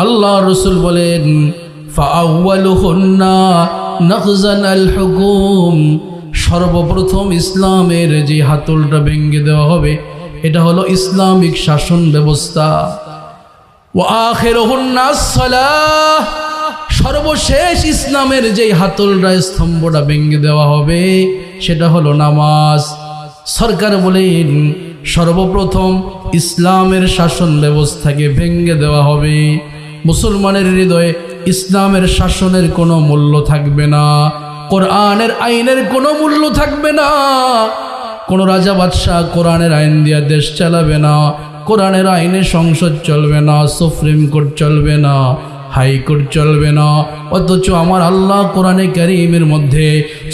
আল্লাহ রসুল বলেন ফাআউয়ালুহুন্না নাখজান আল হুকুম, সর্বপ্রথম ইসলামের যে হাতলটা ভেঙে দেওয়া হবে এটা হলো ইসলামিক শাসন ব্যবস্থা। ওয়া আখিরুহুন্না আস-সালাহ, সর্বশেষ ইসলামের যে হাতলটা স্তম্ভটা ভেঙে দেওয়া হবে সেটা হলো নামাজ। সরকার বলেন সর্বপ্রথম ইসলামের শাসন ব্যবস্থাকে ভেঙে দেওয়া হবে। মুসলমানের হৃদয়ে ইসলামের শাসনের কোনো মূল্য থাকবে না, কোরআনের আইনের কোনো মূল্য থাকবে না। কোনো রাজা বাদশাহ কোরআনের আইন দিয়ে দেশ চালাবে না, কোরআনের আইনে সংসদ চলবে না, সুপ্রিম কোর্ট চলবে না, হাইকোর্ট চলবে না। অথচ আমার আল্লাহ কোরআনে কারীমের মধ্যে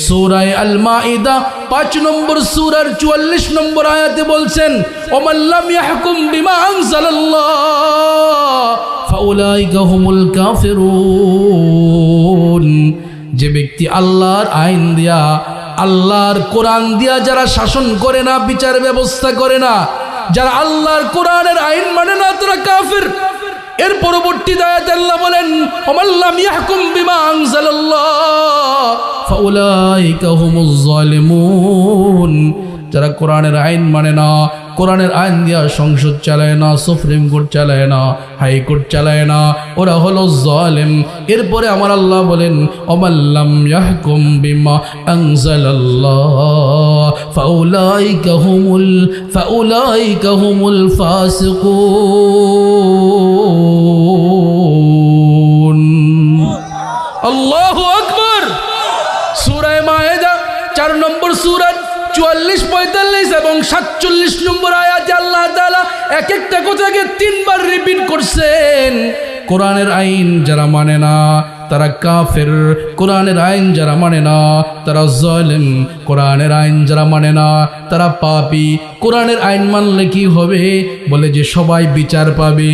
সূরা আল মাইদা 5 নম্বর সূরার 44 নম্বর আয়াতে বলছেন, ওমান লাম ইয়াহকুম বিমা আনজালাল্লাহ ফাউলাইকা হুমুল কাফিরুন। যে ব্যক্তি আল্লাহর আইন দিয়া, আল্লাহর কোরআন দিয়া যারা শাসন করে না, বিচার ব্যবস্থা করে না, যারা আল্লাহর কোরআনের আইন মানে না, তারা কাফির। এর পরবর্তী আয়াতে আল্লাহ বলেন ওমান লাম ইয়াহকুম বিমা আনজালাল্লাহ ফাউলাইকা হুমুজ জালিমুন। যারা কোরআনের আইন মানে না, কোরআনের আইন দিয়া সংসদ চালায় না, সুপ্রিম কোর্ট চালায় না, হাইকোর্ট চালায় না, ওরা হলো জালেম। এরপরে আমার আল্লাহ বলেন ওমান লাম ইয়াহকুম বিমা আনজালাল্লাহ ফাউলাইকা হুমুল ফাসিকুন। আল্লাহু আকবার। সূরা মায়েদা 4 নম্বর সূরা 44, 45 এবং 47 নম্বর আয়াতে আল্লাহ তাআলা এক একটা কথাকে 3 বার রিপিট করছেন। কোরআনের আইন যারা মানে না তারা কাফের, কোরআনের আইন যারা মানে না তারা জালেম, কোরআনের আইন যারা মানে না তারা পাপী। কোরআনের আইন মানলে কি হবে? বলে যে সবাই বিচার পাবে।